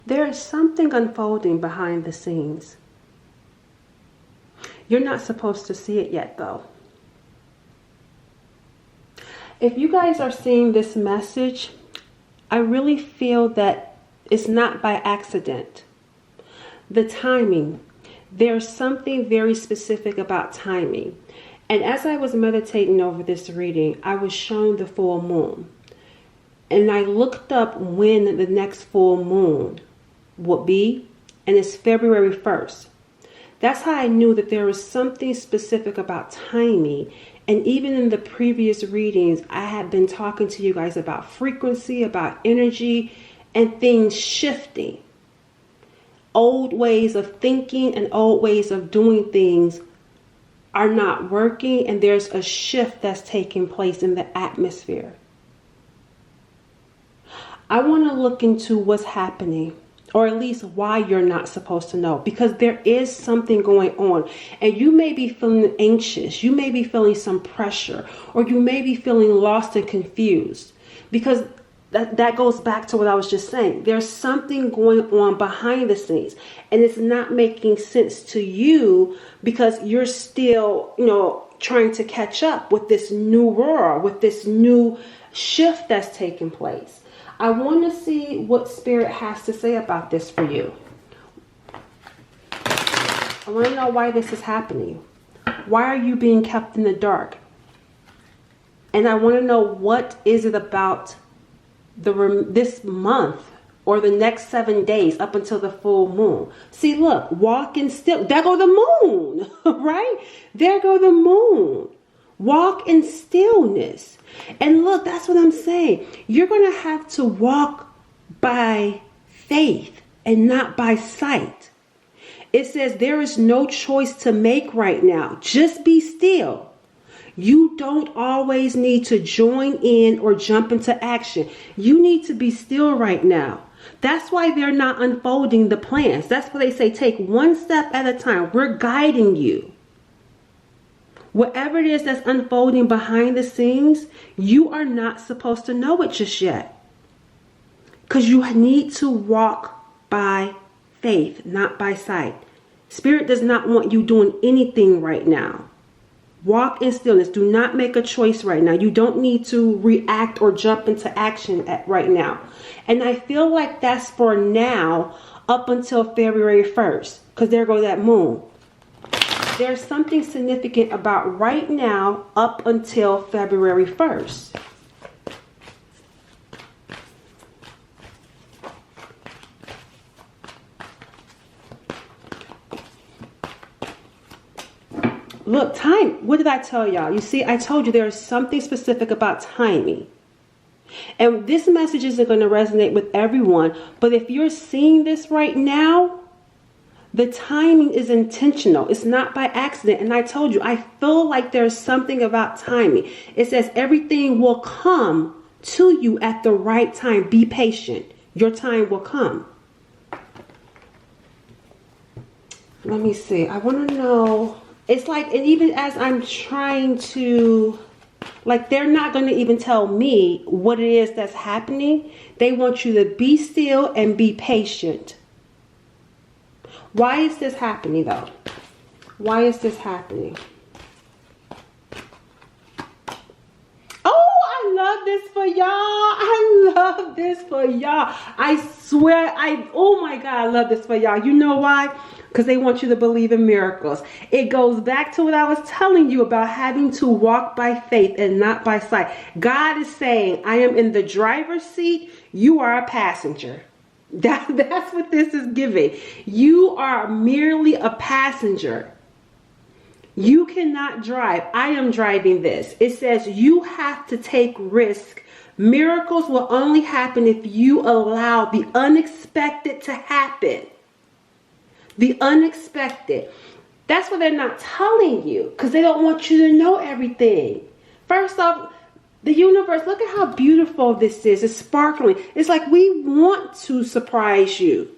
There is something unfolding behind the scenes. You're not supposed to see it yet, though. If you guys are seeing this message, I really feel that it's not by accident. The timing, there's something very specific about timing. And as I was meditating over this reading, I was shown the full moon. And I looked up when the next full moon would be, and it's February 1st. That's how I knew that there was something specific about timing. And even in the previous readings, I had been talking to you guys about frequency, about energy, and things shifting. Old ways of thinking and old ways of doing things are not working, and there's a shift that's taking place in the atmosphere. I want to look into what's happening, or at least why you're not supposed to know, because there is something going on, and you may be feeling anxious, you may be feeling some pressure, or you may be feeling lost and confused, because that goes back to what I was just saying. There's something going on behind the scenes, and it's not making sense to you because you're still, trying to catch up with this new world, with this new shift that's taking place. I want to see what Spirit has to say about this for you. I want to know why this is happening. Why are you being kept in the dark? And I want to know, what is it about this month or the next 7 days up until the full moon? See, look, walk in still. There go the moon, right? There go the moon. Walk in stillness. And look, that's what I'm saying. You're going to have to walk by faith and not by sight. It says there is no choice to make right now. Just be still. You don't always need to join in or jump into action. You need to be still right now. That's why they're not unfolding the plans. That's why they say take one step at a time. We're guiding you. Whatever it is that's unfolding behind the scenes, you are not supposed to know it just yet. Because you need to walk by faith, not by sight. Spirit does not want you doing anything right now. Walk in stillness. Do not make a choice right now. You don't need to react or jump into action right now. And I feel like that's for now up until February 1st. Because there goes that moon. There's something significant about right now up until February 1st. Look, time. What did I tell y'all? You see, I told you there's something specific about timing. And this message isn't going to resonate with everyone. But if you're seeing this right now, the timing is intentional. It's not by accident. And I told you, I feel like there's something about timing. It says everything will come to you at the right time. Be patient. Your time will come. Let me see. I want to know. It's like, and even as I'm trying to, like, they're not going to even tell me what it is that's happening. They want you to be still and be patient. Why is this happening, though? Why is this happening? Oh, I love this for y'all. I love this for y'all. I swear, oh my God, I love this for y'all. You know why? Because they want you to believe in miracles. It goes back to what I was telling you about having to walk by faith and not by sight. God is saying, I am in the driver's seat. You are a passenger. That's what this is giving. You are merely a passenger. You cannot drive. I am driving this. It says you have to take risk. Miracles will only happen if you allow the unexpected to happen. The unexpected. That's what they're not telling you, because they don't want you to know everything. First off, the universe, look at how beautiful this is. It's sparkling. It's like we want to surprise you.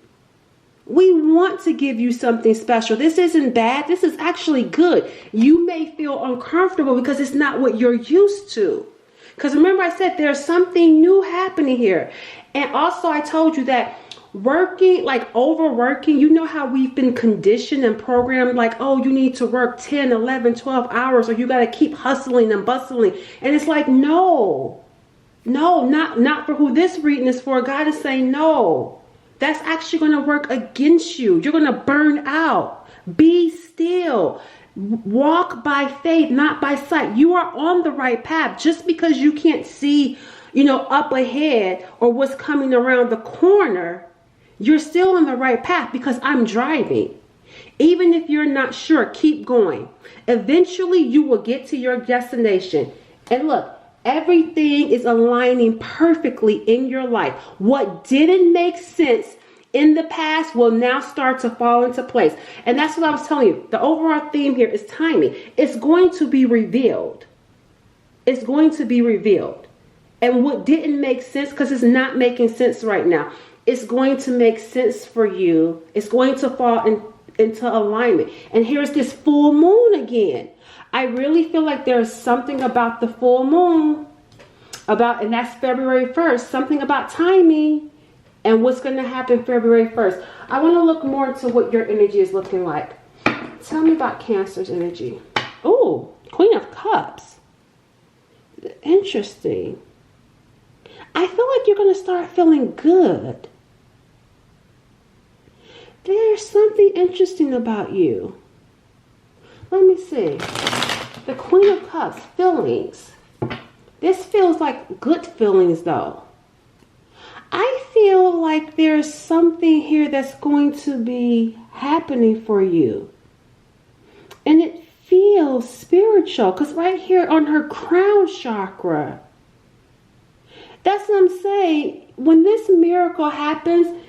We want to give you something special. This isn't bad. This is actually good. You may feel uncomfortable because it's not what you're used to. Because remember I said there's something new happening here. And also I told you that working, like overworking. You know how we've been conditioned and programmed, like, oh, you need to work 10, 11, 12 hours, or you got to keep hustling and bustling. And it's like, no, not for who this reading is for. God is saying, no, that's actually going to work against you. You're going to burn out. Be still. Walk by faith, not by sight. You are on the right path. Just because you can't see, up ahead or what's coming around the corner, you're still on the right path because I'm driving. Even if you're not sure, keep going. Eventually, you will get to your destination. And look, everything is aligning perfectly in your life. What didn't make sense in the past will now start to fall into place. And that's what I was telling you. The overall theme here is timing. It's going to be revealed. It's going to be revealed. And what didn't make sense, because it's not making sense right now, it's going to make sense for you. It's going to fall into alignment. And here's this full moon again. I really feel like there's something about the full moon, and that's February 1st, something about timing. And what's going to happen February 1st. I want to look more into what your energy is looking like. Tell me about Cancer's energy. Oh, Queen of Cups. Interesting. I feel like you're going to start feeling good. There's something interesting about you. Let me see. The Queen of Cups, feelings. This feels like good feelings though. I feel like there's something here that's going to be happening for you. And it feels spiritual. Because right here on her crown chakra. That's what I'm saying. When this miracle happens,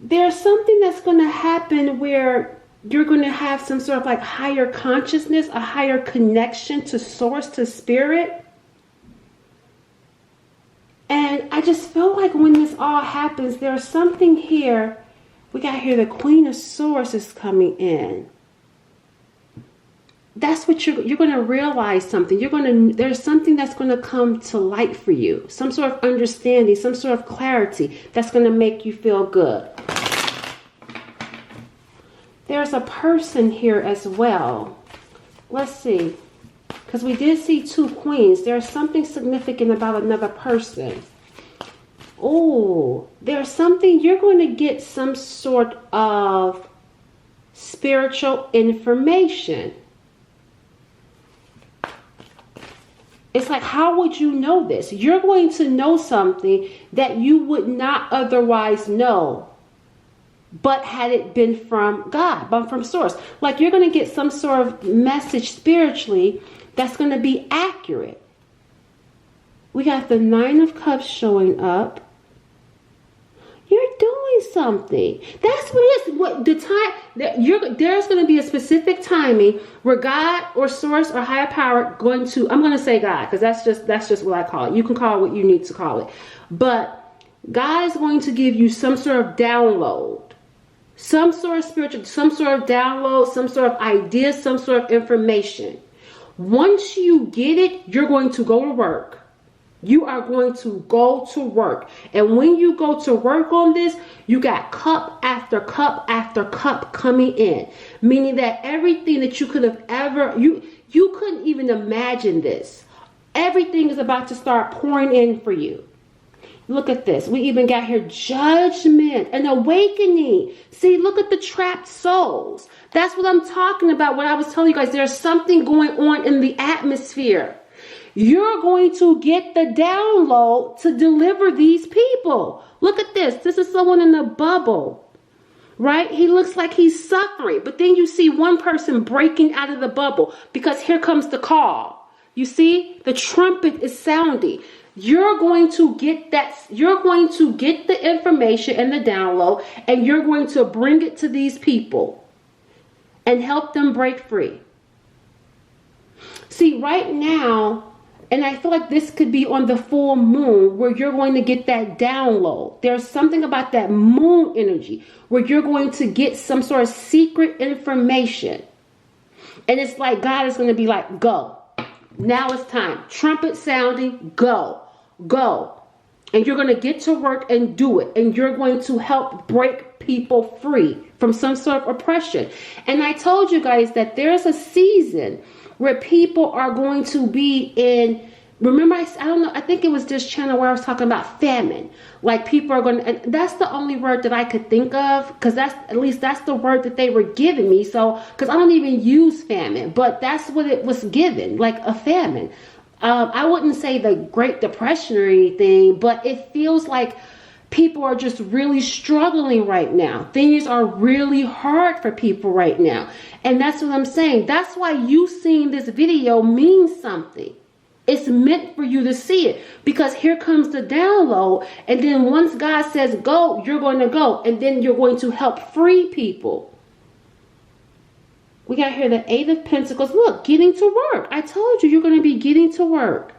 there's something that's going to happen where you're going to have some sort of like higher consciousness, a higher connection to source, to spirit. And I just feel like when this all happens, there's something here. We got here, the Queen of Swords is coming in. That's what you're going to realize something. There's something that's going to come to light for you. Some sort of understanding, some sort of clarity that's going to make you feel good. There's a person here as well. Let's see. Because we did see two queens. There's something significant about another person. Oh, there's something. You're going to get some sort of spiritual information. It's like, how would you know this? You're going to know something that you would not otherwise know. But had it been from God, but from source. Like you're going to get some sort of message spiritually that's going to be accurate. We got the Nine of Cups showing up. You're doing something. That's what it is. What the time there's going to be a specific timing where God or source or higher power going to, I'm going to say God because that's just what I call it. You can call it what you need to call it. But God is going to give you some sort of download. Some sort of spiritual, some sort of download, some sort of idea, some sort of information. Once you get it, you're going to go to work. You are going to go to work. And when you go to work on this, you got cup after cup after cup coming in. Meaning that everything that you could have ever, you couldn't even imagine this. Everything is about to start pouring in for you. Look at this. We even got here judgment and awakening. See, look at the trapped souls. That's what I'm talking about. What I was telling you guys, there's something going on in the atmosphere. You're going to get the download to deliver these people. Look at this. This is someone in a bubble, right? He looks like he's suffering. But then you see one person breaking out of the bubble because here comes the call. You see, the trumpet is sounding. You're going to get that. You're going to get the information and the download, and you're going to bring it to these people and help them break free. See, right now, and I feel like this could be on the full moon where you're going to get that download. There's something about that moon energy where you're going to get some sort of secret information. And it's like God is going to be like, go. Now it's time. Trumpet sounding, go. Go. And you're going to get to work and do it. And you're going to help break people free from some sort of oppression. And I told you guys that there's a season where people are going to be in, remember, I don't know, I think it was this channel where I was talking about famine. Like people are going to, and that's the only word that I could think of, because at least that's the word that they were giving me. So, because I don't even use famine, but that's what it was given, like a famine. I wouldn't say the Great Depression or anything, but it feels like people are just really struggling right now. Things are really hard for people right now. And that's what I'm saying. That's why you seeing this video means something. It's meant for you to see it, because here comes the download. And then once God says go, you're going to go. And then you're going to help free people. We got here the 8 of Pentacles. Look, getting to work. I told you you're going to be getting to work.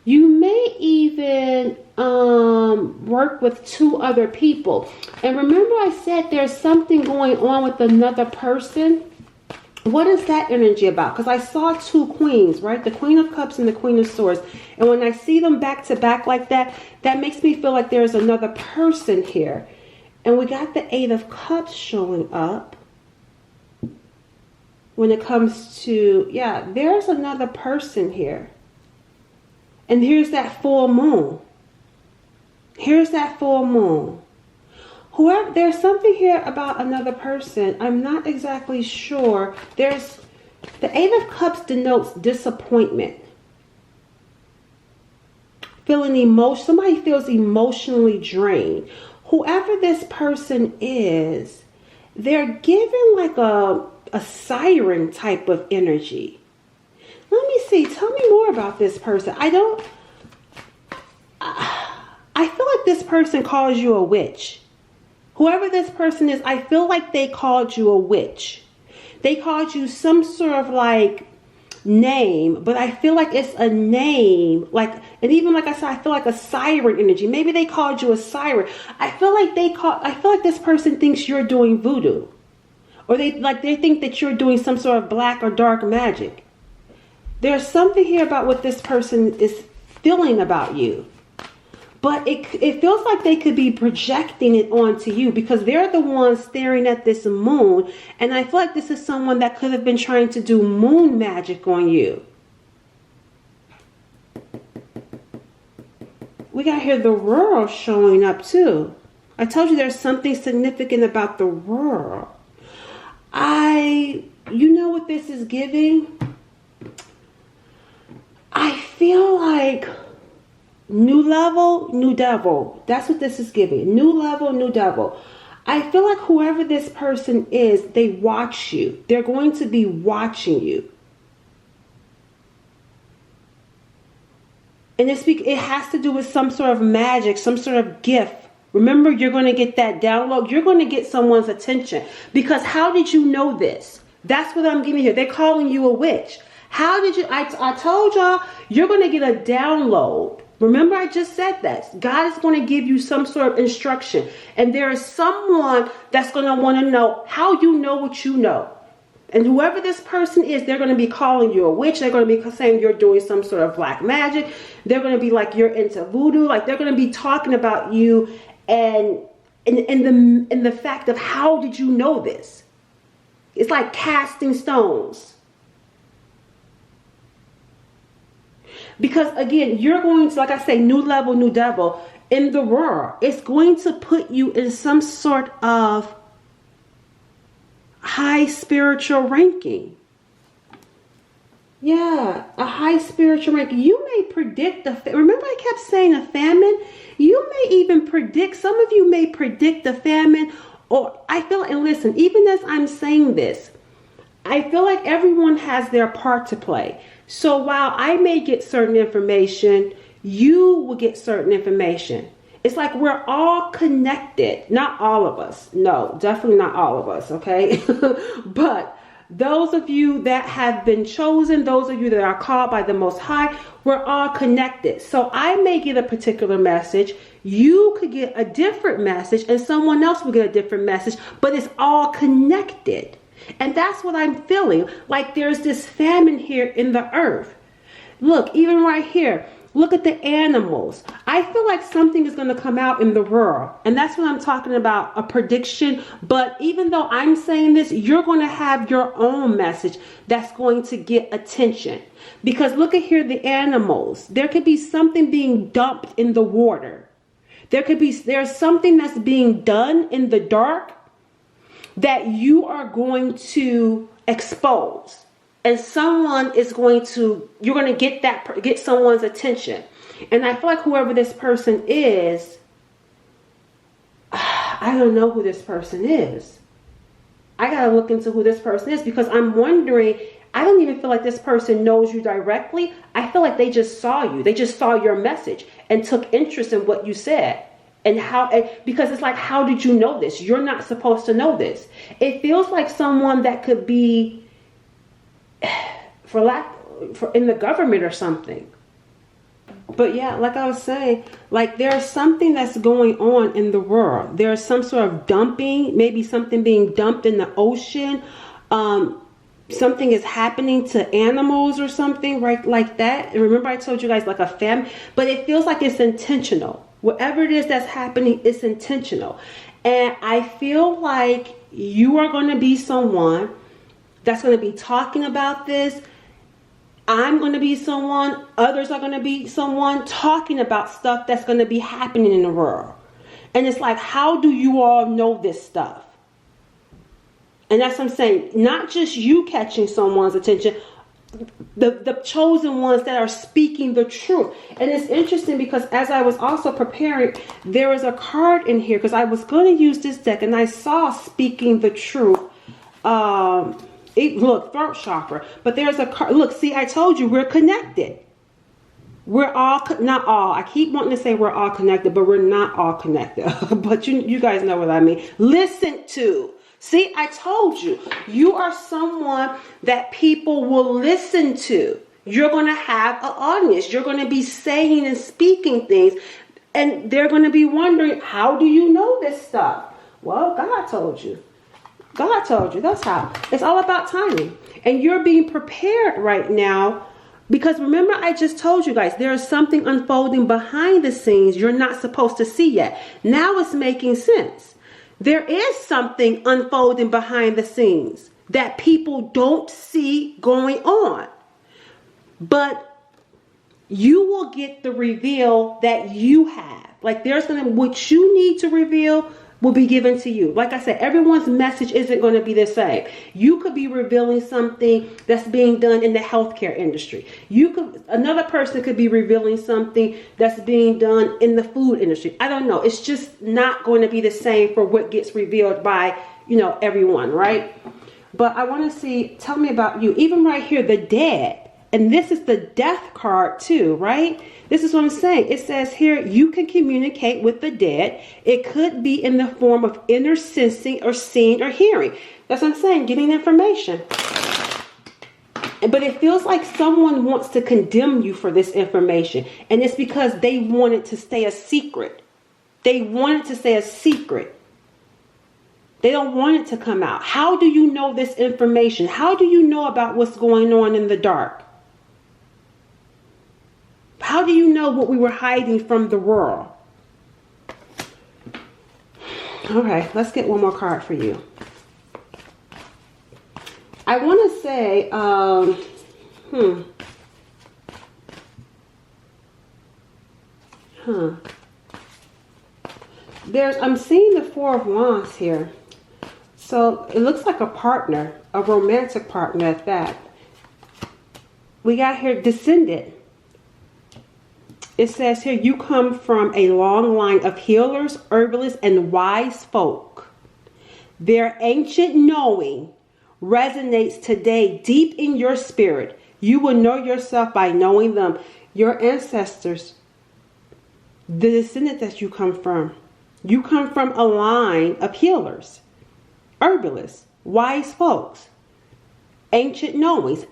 You may even work with 2 other people. And remember I said there's something going on with another person. What is that energy about? Because I saw 2 queens, right? The Queen of Cups and the Queen of Swords. And when I see them back to back like that, that makes me feel like there's another person here. And we got the 8 of Cups showing up. When it comes to, yeah, there's another person here. And here's that full moon. Here's that full moon. Whoever, there's something here about another person. I'm not exactly sure. There's, the 8 of Cups denotes disappointment. Feeling emotion, somebody feels emotionally drained. Whoever this person is, they're given like a siren type of energy. Let me see. Tell me more about this person. I feel like this person calls you a witch. Whoever this person is, I feel like they called you a witch. They called you some sort of like name, but I feel like it's a name, like, and even like I said, I feel like a siren energy. Maybe they called you a siren. I feel like this person thinks you're doing voodoo. Or they think that you're doing some sort of black or dark magic. There's something here about what this person is feeling about you. But it feels like they could be projecting it onto you, because they're the ones staring at this moon. And I feel like this is someone that could have been trying to do moon magic on you. We got here the world showing up too. I told you there's something significant about the world. You know what this is giving? I feel like new level, new devil. That's what this is giving. New level, new devil. I feel like whoever this person is, they watch you. They're going to be watching you. And it has to do with some sort of magic, some sort of gift. Remember, you're going to get that download. You're going to get someone's attention. Because how did you know this? That's what I'm giving here. They're calling you a witch. How did you? I told y'all, you're going to get a download. Remember, I just said that. God is going to give you some sort of instruction. And there is someone that's going to want to know how you know what you know. And whoever this person is, they're going to be calling you a witch. They're going to be saying you're doing some sort of black magic. They're going to be like you're into voodoo. Like they're going to be talking about you. And the fact of how did you know this? It's like casting stones. Because again, you're going to, like I say, new level, new devil in the world. It's going to put you in some sort of high spiritual ranking. Yeah, a high spiritual ranking. You may predict remember I kept saying a famine? You may even predict, some of you may predict a famine, or I feel, and listen, even as I'm saying this, I feel like everyone has their part to play. So while I may get certain information, you will get certain information. It's like we're all connected. Not all of us. No, definitely not all of us, okay? But those of you that have been chosen, those of you that are called by the Most High, we're all connected. So I may get a particular message. You could get a different message, and someone else will get a different message, but it's all connected. And that's what I'm feeling. Like there's this famine here in the earth. Look, even right here. Look at the animals. I feel like something is going to come out in the world. And that's what I'm talking about, a prediction. But even though I'm saying this, you're going to have your own message that's going to get attention. Because look at here, the animals. There could be something being dumped in the water. There's something that's being done in the dark that you are going to expose. And you're going to get someone's attention. And I feel like whoever this person is, I don't know who this person is. I got to look into who this person is, because I'm wondering, I don't even feel like this person knows you directly. I feel like they just saw you. They just saw your message and took interest in what you said. Because it's like, how did you know this? You're not supposed to know this. It feels like someone that could be in the government or something. But yeah, like I was saying, like there's something that's going on in the world. There's some sort of dumping, maybe something being dumped in the ocean. Something is happening to animals or something, right? Like that. And remember I told you guys like a famine, but it feels like it's intentional. Whatever it is that's happening, it's intentional. And I feel like you are going to be someone that's going to be talking about this. I'm going to be someone, others are going to be someone talking about stuff that's going to be happening in the world. And it's like, how do you all know this stuff? And that's what I'm saying. Not just you catching someone's attention, the chosen ones that are speaking the truth. And it's interesting because as I was also preparing, there was a card in here because I was going to use this deck and I saw speaking the truth. Look, throat chakra. But there's a card. Look, see, I told you we're connected. We're all, not all. I keep wanting to say we're all connected, but we're not all connected. But you guys know what I mean. Listen to. See, I told you. You are someone that people will listen to. You're going to have an audience. You're going to be saying and speaking things. And they're going to be wondering, how do you know this stuff? Well, God told you. God told you. That's how. It's all about timing. And you're being prepared right now. Because remember, I just told you guys, there is something unfolding behind the scenes you're not supposed to see yet. Now it's making sense. There is something unfolding behind the scenes that people don't see going on. But you will get the reveal that you have. Like what you need to reveal will be given to you. Like I said, everyone's message isn't going to be the same. You could be revealing something that's being done in the healthcare industry. Another person could be revealing something that's being done in the food industry. I don't know. It's just not going to be the same for what gets revealed by, everyone, right? But I want to see, tell me about you. Even right here, the dead. And this is the death card too, right? This is what I'm saying. It says here, you can communicate with the dead. It could be in the form of inner sensing or seeing or hearing. That's what I'm saying, getting information. But it feels like someone wants to condemn you for this information. And it's because they want it to stay a secret. They want it to stay a secret. They don't want it to come out. How do you know this information? How do you know about what's going on in the dark? How do you know what we were hiding from the world? All right, let's get one more card for you. I want to say, I'm seeing the Four of Wands here. So it looks like a partner, a romantic partner at that. We got here descendant. It says here, you come from a long line of healers, herbalists, and wise folk. Their ancient knowing resonates today deep in your spirit. You will know yourself by knowing them. Your ancestors, the descendant that you come from a line of healers, herbalists, wise folks, ancient knowings.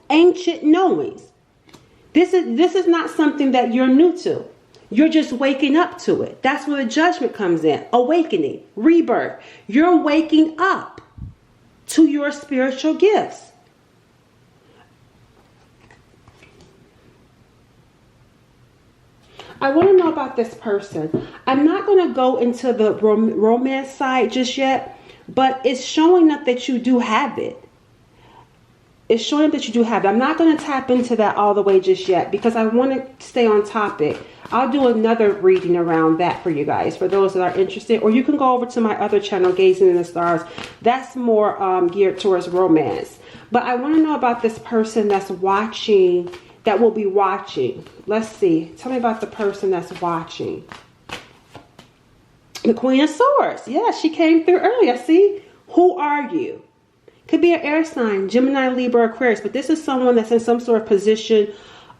This is not something that you're new to. You're just waking up to it. That's where the judgment comes in. Awakening, rebirth. You're waking up to your spiritual gifts. I want to know about this person. I'm not going to go into the romance side just yet, but it's showing up that you do have it. It's showing up that you do have it. I'm not going to tap into that all the way just yet because I want to stay on topic. I'll do another reading around that for you guys, for those that are interested. Or you can go over to my other channel, Gazing in the Stars. That's more geared towards romance. But I want to know about this person that's watching, that will be watching. Let's see. Tell me about the person that's watching. The Queen of Swords. Yeah, she came through earlier. See? Who are you? Could be an air sign, Gemini, Libra, Aquarius, but this is someone that's in some sort of position,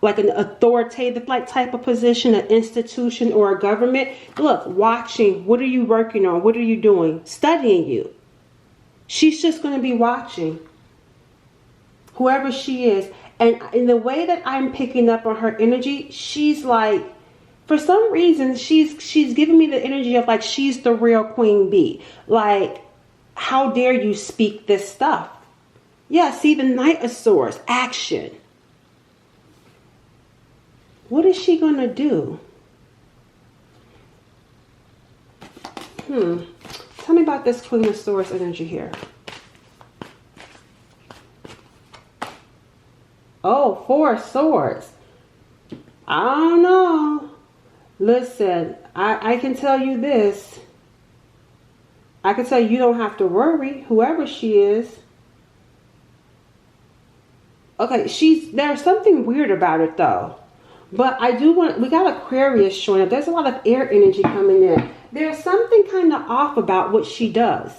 like an authoritative like type of position, an institution or a government. Look, watching. What are you working on? What are you doing? Studying you. She's just going to be watching. Whoever she is. And in the way that I'm picking up on her energy, she's like, for some reason, she's giving me the energy of like she's the real queen bee. Like, how dare you speak this stuff? Yeah, see the Knight of Swords, action. What is she going to do? Tell me about this Queen of Swords energy here. Oh, Four of Swords. I don't know. Listen, I can tell you this. I can tell you don't have to worry, whoever she is. Okay, there's something weird about it though. But I do want, we got Aquarius showing up. There's a lot of air energy coming in. There's something kind of off about what she does.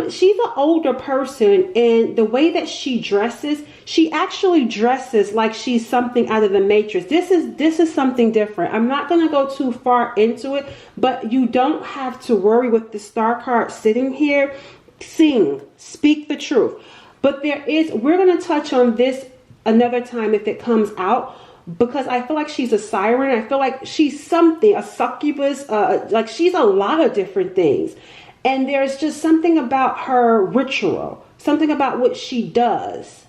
She's an older person, and the way that she dresses, she actually dresses like she's something out of the Matrix. This is something different. I'm not going to go too far into it, but you don't have to worry with the star card sitting here. Speak the truth. But we're going to touch on this another time if it comes out, because I feel like she's a siren. I feel like she's something, a succubus, like she's a lot of different things. And there's just something about her ritual, something about what she does.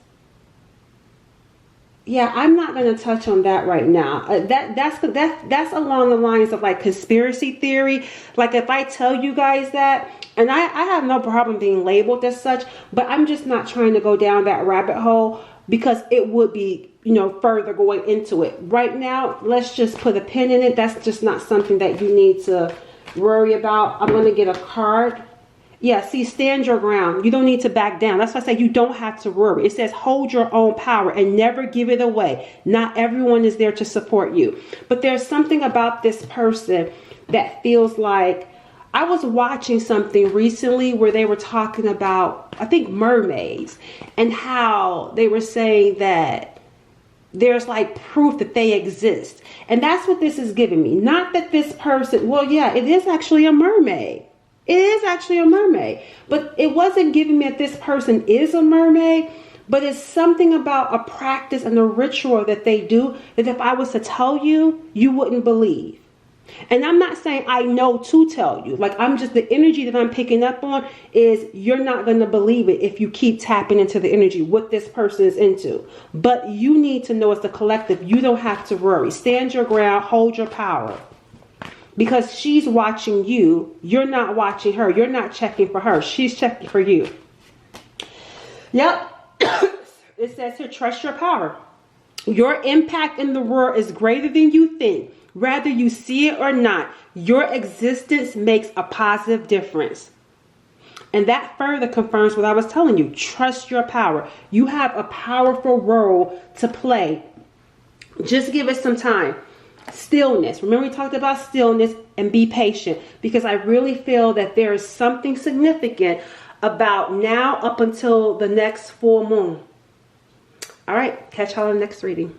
Yeah, I'm not going to touch on that right now. That's along the lines of like conspiracy theory. Like if I tell you guys that, and I have no problem being labeled as such, but I'm just not trying to go down that rabbit hole because it would be, further going into it. Right now, let's just put a pin in it. That's just not something that you need to worry about. I'm going to get a card. Yeah, see, stand your ground. You don't need to back down. That's why I say you don't have to worry. It says hold your own power and never give it away. Not everyone is there to support you. But there's something about this person that feels like, I was watching something recently where they were talking about, I think, mermaids, and how they were saying that there's like proof that they exist. And that's what this is giving me. Not that this person, well, yeah, it is actually a mermaid. It is actually a mermaid. But it wasn't giving me that this person is a mermaid. But it's something about a practice and a ritual that they do that if I was to tell you, you wouldn't believe. And I'm not saying I know to tell you. Like, I'm just, the energy that I'm picking up on is you're not going to believe it if you keep tapping into the energy, what this person is into. But you need to know as a collective, you don't have to worry. Stand your ground, hold your power. Because she's watching you. You're not watching her. You're not checking for her. She's checking for you. Yep. It says here, trust your power. Your impact in the world is greater than you think. Whether you see it or not, your existence makes a positive difference. And that further confirms what I was telling you. Trust your power. You have a powerful role to play. Just give it some time. Stillness. Remember we talked about stillness, and be patient, because I really feel that there is something significant about now up until the next full moon. All right. Catch y'all in the next reading.